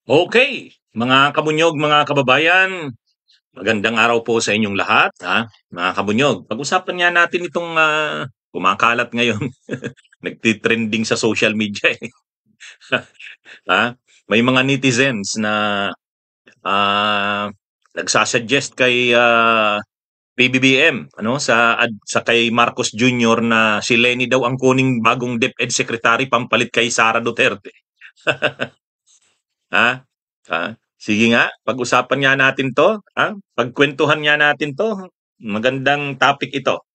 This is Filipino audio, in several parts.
Okay, mga kabunyog, mga kababayan, magandang araw po sa inyong lahat, mga kabunyog. Pag-usapan nga natin itong kumakalat ngayon, nagti-trending sa social media eh. ha? May mga netizens na ah, nagsasuggest kay PBBM, sa kay Marcos Jr. na si Lenny daw ang kuning bagong DepEd Secretary pampalit kay Sara Duterte. Ha? Ha? Sige nga, pag-usapan nga natin 'to, pagkwentuhan nga natin 'to. Magandang topic ito.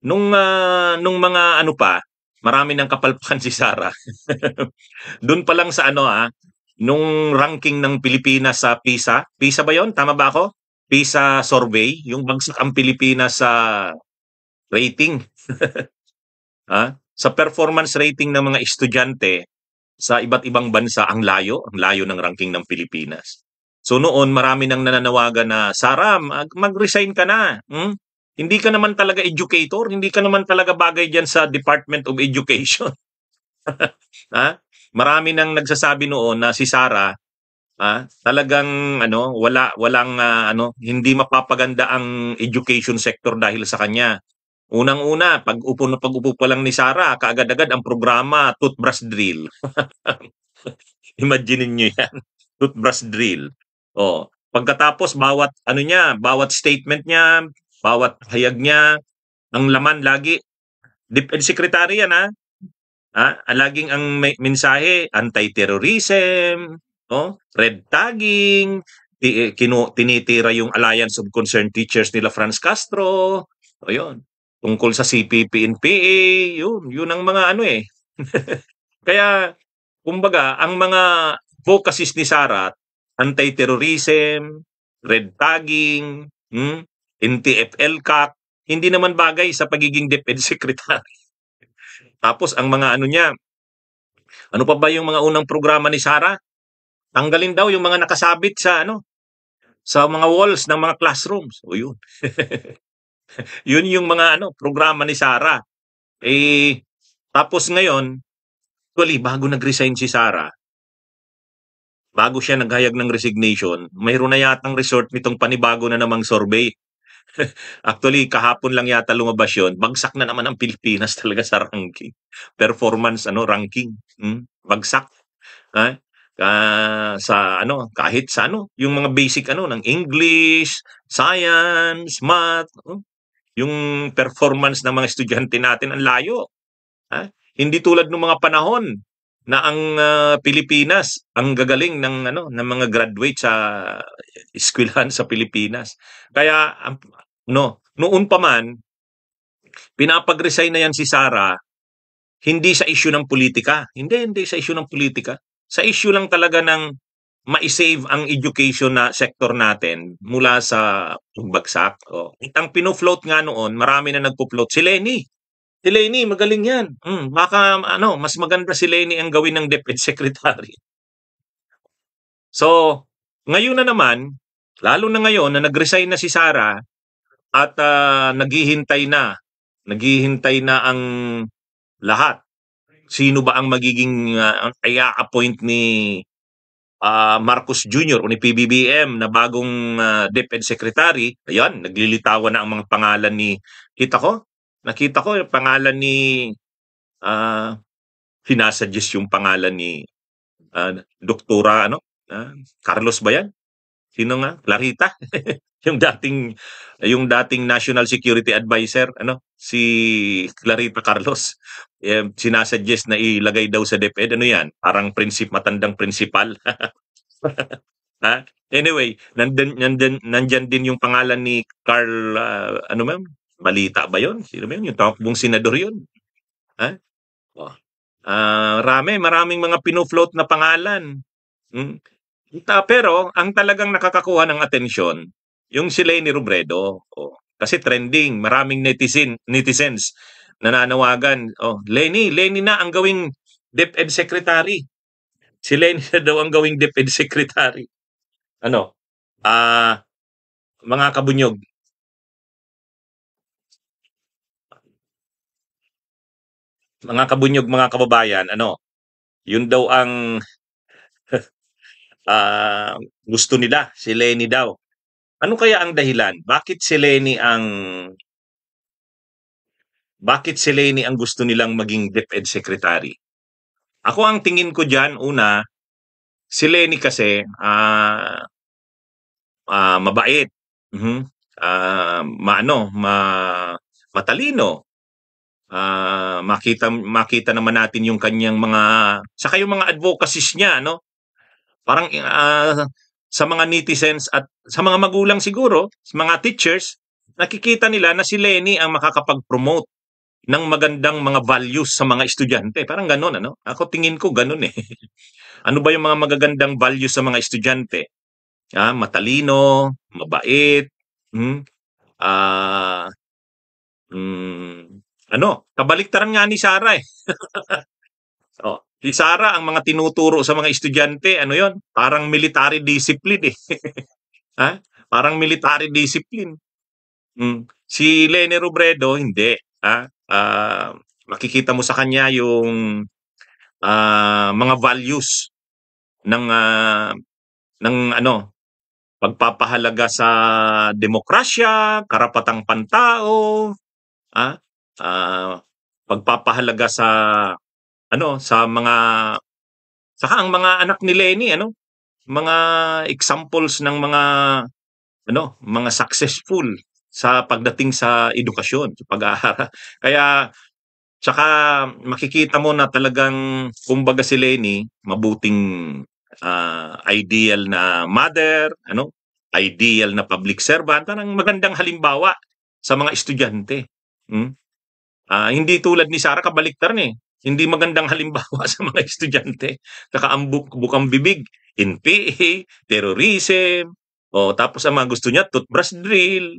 Nung mga ano pa, marami ng kapalpakan si Sara. Dun pa lang sa nung ranking ng Pilipinas sa PISA. PISA ba 'yon? Tama ba ako? PISA survey, yung bagsak ang Pilipinas sa rating, sa performance rating ng mga estudyante sa iba't ibang bansa, ang layo ng ranking ng Pilipinas. So noon marami nang nananawagan na, Sara, mag-resign ka na. Hindi ka naman talaga educator, hindi ka naman talaga bagay diyan sa Department of Education. ha? Marami nang nagsasabi noon na si Sara talagang walang hindi mapapaganda ang education sector dahil sa kanya. Unang-una, pag-upo pa lang ni Sara, kaagad-agad ang programa, toothbrush drill. Imaginin niyo 'yan, toothbrush drill. Oh, pagkatapos bawat statement niya, bawat hayag niya, ang laman lagi DepEd Secretary 'yan, laging ang mensahe anti-terrorism, red tagging, tinitira yung Alliance of Concerned Teachers nila Franz Castro, o yun. Tungkol sa CPP and PA, yun ang mga Kaya kumbaga, ang mga focuses ni Sara, anti-terrorism, red tagging, NTF-ELCAC, hindi naman bagay sa pagiging DepEd Secretary. Tapos ang mga niya, ano pa ba yung mga unang programa ni Sara? Tanggalin daw yung mga nakasabit sa mga walls ng mga classrooms. O yun. Yun yung mga programa ni Sara. Eh, tapos ngayon, actually, bago nag-resign si Sara, bago siya naghayag ng resignation, mayroon na yatang resort nitong panibago na namang survey. Actually, kahapon lang yata lumabas yun. Bagsak na naman ang Pilipinas talaga sa ranking. Performance ranking. Bagsak. Ha? Kahit sa yung mga basic ng English, science, math, yung performance ng mga estudyante natin ang layo. Hindi tulad ng mga panahon na ang Pilipinas ang gagaling ng mga graduate sa eskwelahan sa Pilipinas. Kaya noon pa man pinapag-resign na yan si Sara, hindi sa issue ng politika. Hindi sa issue ng politika. Sa issue lang talaga ng ma-save ang education na sector natin mula sa pagbagsak. Ang pino-float nga noon, marami na nagpo-float. Si Lenny. Si Lenny, magaling yan. Baka mas maganda si Lenny ang gawin ng DepEd Secretary. So, ngayon na naman, lalo na ngayon na nag-resign na si Sara at naghihintay na ang lahat. Sino ba ang magiging i-appoint ni Marcos Jr. o ni PBBM na bagong DepEd Secretary? Ayan, naglilitawan na ang mga pangalan nakita ko yung pangalan ni sinasuggest yung pangalan ni Doktora Carlos ba yan? Sino nga? Clarita? yung dating National Security Advisor, si Clarita Carlos. Sinasuggest na ilagay daw sa DepEd. Ano yan? Parang matandang principal. Anyway, nandyan din yung pangalan ni Carl, Balita ba yun? Sino ba yun? Yung takbong senador yun. Oh. Maraming mga pino-float na pangalan. Pero ang talagang nakakakuha ng atensyon, yung si Lenny Robredo. Kasi trending, maraming netizens nananawagan. Lenny na ang gawing DepEd Secretary. Si Lenny na daw ang gawing DepEd Secretary. Mga kabunyog, mga kababayan, yun daw ang gusto nila si Leni daw. Ano kaya ang dahilan? Bakit si Leni ang gusto nilang maging DepEd Secretary? Ako ang tingin ko diyan, una, si Leni kasi mabait. Mhm. Matalino. Makita naman natin yung kanyang mga saka yung mga advocacies niya, no? Parang sa mga netizens at sa mga magulang siguro, sa mga teachers, nakikita nila na si Leni ang makakapag-promote ng magandang mga values sa mga estudyante. Parang gano'n, ano? Ako tingin ko gano'n eh. Ano ba yung mga magagandang values sa mga estudyante? Matalino, mabait, hmm, ah, kabaliktaran nga ni Sara eh. Oh, si Sara ang mga tinuturo sa mga estudyante, ano 'yon? Parang military discipline eh. Ha? Parang military discipline. Si Leni Robredo hindi, makikita mo sa kanya yung mga values ng ng ano, pagpapahalaga sa demokrasya, karapatang pantao, ah, ah, pagpapahalaga sa sa mga saka ang mga anak ni Leni mga examples ng mga successful sa pagdating sa edukasyon, sa pag-aaral. Kaya tsaka makikita mo na talagang kumbaga si Leni mabuting ideal na mother, ideal na public servant, parang magandang halimbawa sa mga estudyante. Hmm? Hindi tulad ni Sara kabaliktaran eh. Hindi magandang halimbawa sa mga estudyante. Saka ang bukang bibig, NPA, terrorism, tapos ang mga gusto niya, toothbrush drill,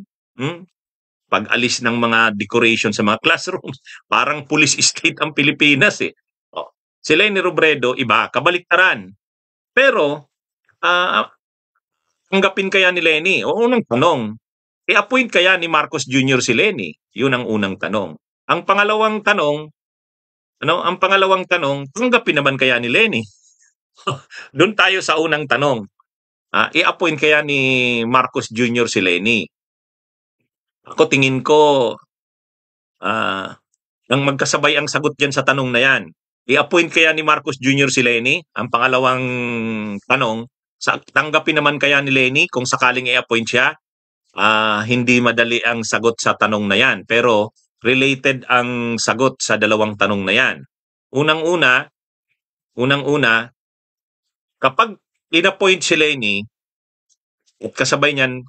pag-alis ng mga decoration sa mga classrooms, parang police state ang Pilipinas eh. Si Leni Robredo, iba, kabaliktaran. Pero, ah, tanggapin kaya ni Leni? O unang tanong, i-appoint kaya ni Marcos Jr. si Leni? Yun ang unang tanong. Ang pangalawang tanong, tanggapin naman kaya ni Leni? Doon tayo sa unang tanong. I-appoint kaya ni Marcos Jr. si Leni? Ako tingin ko, nang magkasabay ang sagot diyan sa tanong na yan. I-appoint kaya ni Marcos Jr. si Leni? Ang pangalawang tanong, tanggapin naman kaya ni Leni kung sakaling i-appoint siya? Hindi madali ang sagot sa tanong na yan, pero related ang sagot sa dalawang tanong na yan. Unang-una, kapag in-appoint si Leni, at kasabay niyan,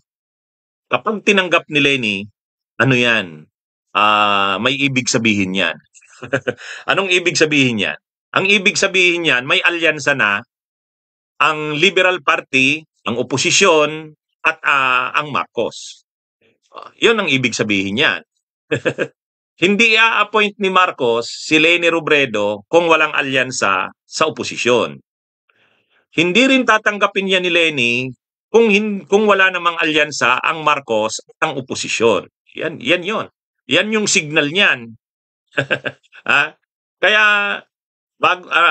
kapag tinanggap ni Leni, ano yan? May ibig sabihin yan. Anong ibig sabihin yan? Ang ibig sabihin yan, may alyansa na ang Liberal Party, ang oposisyon, at ang Marcos. Yun ang ibig sabihin yan. Hindi i-appoint ni Marcos si Leni Robredo kung walang alyansa sa oposisyon. Hindi rin tatanggapin yan ni Leni kung wala namang alyansa ang Marcos at ang oposisyon. Yan yon. Yan yung signal niyan. Kaya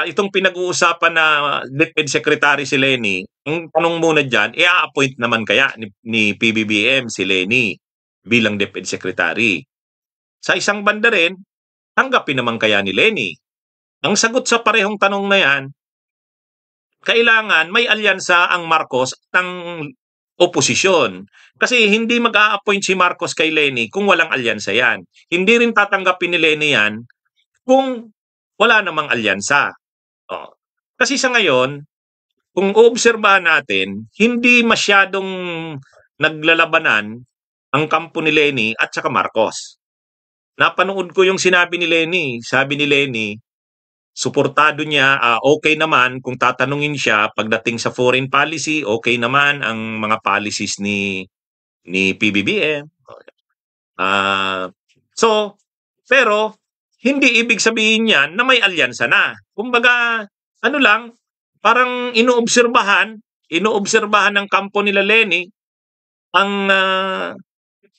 itong pinag-uusapan na DepEd Secretary si Leni, ang tanong muna diyan, i-appoint naman kaya ni PBBM si Leni bilang DepEd Secretary? Sa isang banda rin, tanggapin naman kaya ni Leni? Ang sagot sa parehong tanong na yan, kailangan may alyansa ang Marcos at ang oposisyon. Kasi hindi mag-a-appoint si Marcos kay Leni kung walang alyansa yan. Hindi rin tatanggapin ni Leni yan kung wala namang alyansa. Kasi sa ngayon, kung oobserbahan natin, hindi masyadong naglalabanan ang kampo ni Leni at saka Marcos. Napanood ko yung sinabi ni Leni. Sabi ni Leni, suportado niya, okay naman kung tatanungin siya pagdating sa foreign policy, okay naman ang mga policies ni PBBM. Pero hindi ibig sabihin niyan na may alyansa na. Kumbaga, parang inoobserbahan ng kampo nila Leni ang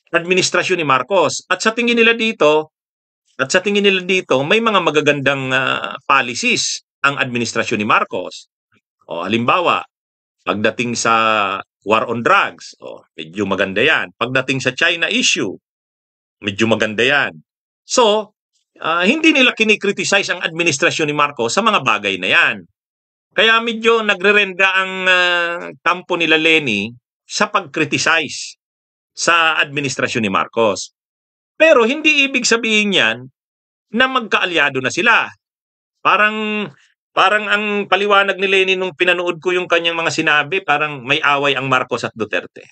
administrasyon ni Marcos. At sa tingin nila dito, may mga magagandang policies ang administrasyon ni Marcos. Halimbawa, Pagdating sa war on drugs, medyo maganda yan. Pagdating sa China issue, medyo maganda yan. So, hindi nila kinikriticize ang administrasyon ni Marcos sa mga bagay na yan. Kaya medyo nagre-renda ang kampo nila Leni sa pag-criticize sa administrasyon ni Marcos. Pero hindi ibig sabihin yan na magkaalyado na sila. Parang ang paliwanag ni Leni nung pinanood ko yung kanyang mga sinabi, parang may away ang Marcos at Duterte.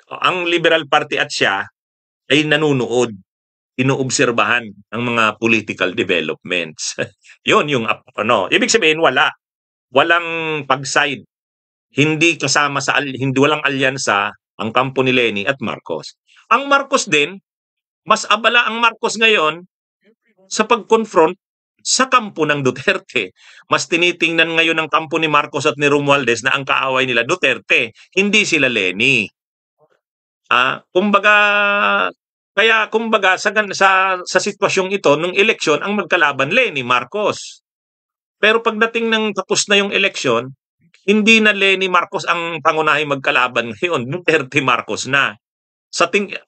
Ang Liberal Party at siya ay nanunood, inuobserbahan ang mga political developments. Yun yung ibig sabihin walang pag-side. Hindi kasama hindi walang alyansa ang kampo ni Leni at Marcos. Ang Marcos din, mas abala ang Marcos ngayon sa pag-confront sa kampo ng Duterte. Mas tinitingnan ngayon ng kampo ni Marcos at ni Romualdez na ang kaaway nila Duterte, hindi sila Leni. Kumbaga sa sitwasyong ito nung eleksyon ang magkalaban Leni Marcos. Pero pagdating ng tapos na yung eleksyon, hindi na Leni Marcos ang pangunahing magkalaban ngayon, Duterte Marcos na.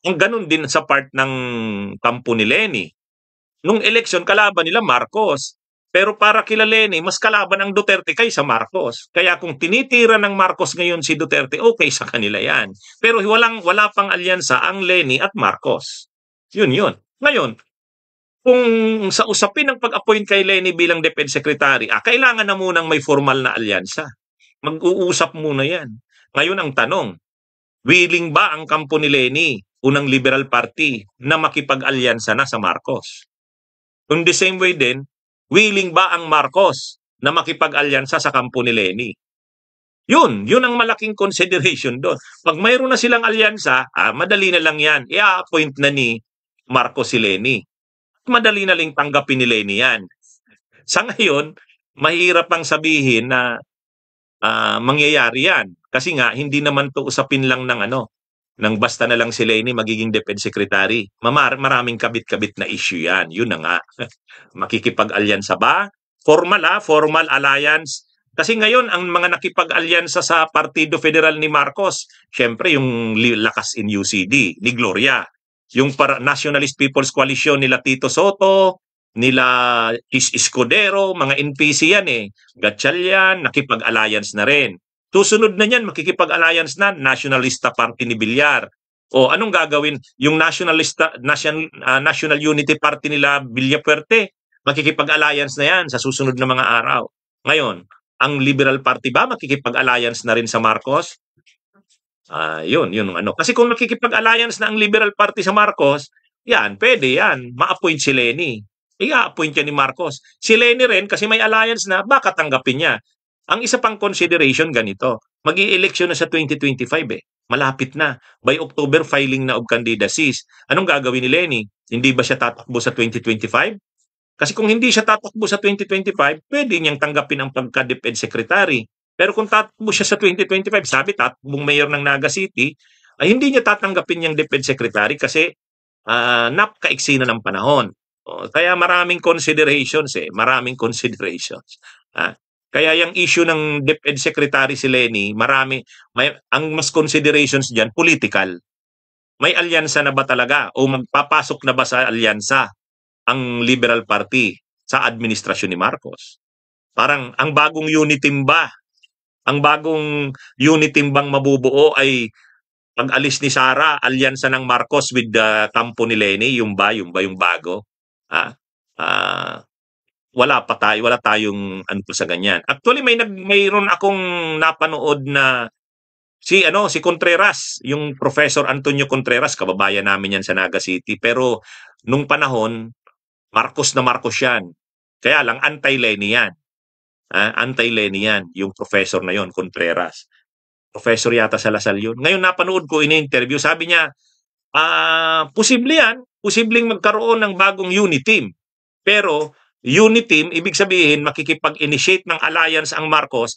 Ang ganun din sa part ng kampo ni Leni. Nung eleksyon, kalaban nila Marcos. Pero para kila Leni, mas kalaban ang Duterte kaysa Marcos. Kaya kung tinitira ng Marcos ngayon si Duterte, okay sa kanila yan. Pero wala pang alyansa ang Leni at Marcos. Yun. Ngayon, kung sa usapin ng pag-appoint kay Leni bilang Defense Secretary, kailangan na munang may formal na alyansa. Mag-uusap muna yan. Ngayon ang tanong, willing ba ang kampo ni Leni, unang Liberal Party, na makipag-alyansa na sa Marcos? In the same way din, willing ba ang Marcos na makipag-alyansa sa kampo ni Leni? Yun ang malaking consideration doon. Pag mayroon na silang alyansa, madali na lang yan. I-appoint na ni Marcos si Leni. Madali na lang tanggapin ni Leni yan. Sa ngayon, mahirap pang sabihin na mangyayari yan. Kasi nga, hindi naman to usapin lang ng basta na lang si Leni magiging Defense Secretary. Maraming kabit-kabit na issue yan. Yun na nga. Makikipag-alyansa ba? Formal alliance. Kasi ngayon, ang mga nakipag-alyansa sa Partido Federal ni Marcos, syempre yung lakas in UCD, ni Gloria. Yung Nationalist People's Coalition nila Tito Soto, nila Escudero, mga NPC yan Gatchalian, nakipag-alliance na rin. Susunod na niyan, makikipag-alliance na Nationalista Party ni Villar. O anong gagawin? Yung National Unity Party nila Villafuerte, makikipag-alliance na yan sa susunod na mga araw. Ngayon, ang Liberal Party ba makikipag-alliance na rin sa Marcos? Yun. Kasi kung makikipag-alliance na ang Liberal Party sa Marcos, yan, pwede yan. Ma-appoint si Leni. I-appoint yan ni Marcos. Si Leni rin, kasi may alliance na, baka tanggapin niya. Ang isa pang consideration ganito, mag-i-eleksyon na sa 2025 Malapit na. By October, filing na of candidacies. Anong gagawin ni Leni? Hindi ba siya tatakbo sa 2025? Kasi kung hindi siya tatakbo sa 2025, pwede niyang tanggapin ang pagka-Defense Secretary. Pero kung tatakbo siya sa 2025, sabi tatakbong mayor ng Naga City, ay hindi niya tatanggapin yung Defense Secretary kasi napakaiksi na ng panahon. Kaya maraming considerations maraming considerations. Kaya yung issue ng DepEd Secretary si Leni, ang mas considerations diyan political. May alyansa na ba talaga o magpapasok na ba sa alyansa ang Liberal Party sa administrasyon ni Marcos? Parang ang bagong unit team ba? Ang bagong unit team bang mabubuo ay pag-alis ni Sara, alyansa ng Marcos with the kampo ni Leni, yung bago? Wala tayong sa ganyan. Actually mayroon akong napanood na si Contreras, yung Professor Antonio Contreras, kababayan namin yan sa Naga City, pero nung panahon Marcos na Marcos yan. Kaya lang anti-Leni yan. Anti-Leni yan, yung professor na yon, Contreras. Professor yata sa Lasal yun. Ngayon napanood ko in-interview, sabi niya, posibleng magkaroon ng bagong unit team. Pero unit team, ibig sabihin makikipag-initiate ng alliance ang Marcos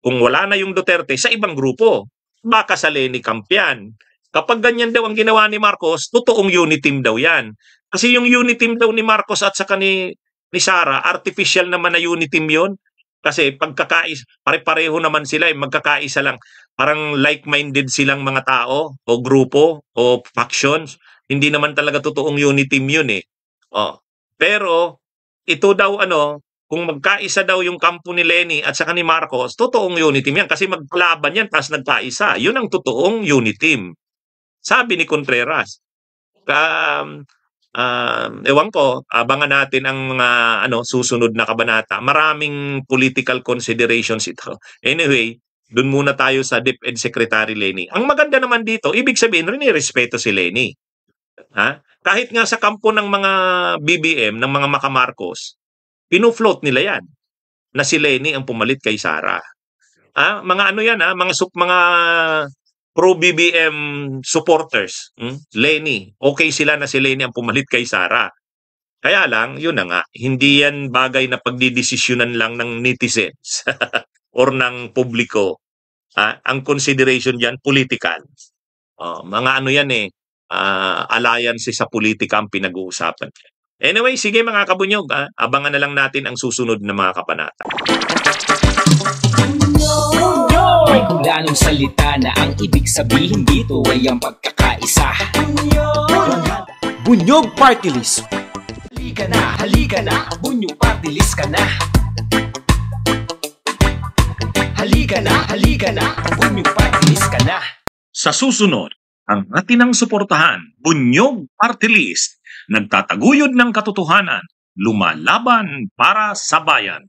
kung wala na yung Duterte sa ibang grupo. Baka sa Leni camp yan. Kapag ganyan daw ang ginawa ni Marcos, totoong unit team daw yan. Kasi yung unit team daw ni Marcos at saka ni Sara, artificial naman na unit team yun. Kasi pare-pareho naman sila, magkakaisa lang. Parang like-minded silang mga tao o grupo o factions. Hindi naman talaga totoong unity team yun eh. Oh. Pero ito daw kung magkaisa daw yung kampo ni Leni at saka ni Marcos, totoong unity team yan kasi maglaban yan tapos nagkaisa. Yun ang totoong unity team. Sabi ni Contreras. Ewan ko, abangan natin ang mga susunod na kabanata. Maraming political considerations ito. Anyway, dun muna tayo sa DepEd Secretary Leni. Ang maganda naman dito, ibig sabihin, respeto si Leni. Ha? Kahit nga sa kampo ng mga BBM, ng mga Makamarcos, pino-float nila yan na si Leni ang pumalit kay Sara. Mga yan, mga pro-BBM supporters, Leni, okay sila na si Leni ang pumalit kay Sara. Kaya lang, yun na nga, hindi yan bagay na pagdidesisyonan lang ng netizens or ng publiko. Ang consideration diyan political. Mga yan alliances sa politika ang pinag-uusapan. Anyway, sige mga kabunyog, abangan na lang natin ang susunod na mga kabanata. May kulanong salita na ang ibig sabihin dito ay ang pagkakaisa. Bunyog Party List. Halika na, Bunyog Party List ka na. Halika na, Bunyog Party List ka na. Sa susunod, ang atinang suportahan, Bunyog Party List, nagtataguyod ng katotohanan, lumalaban para sa bayan.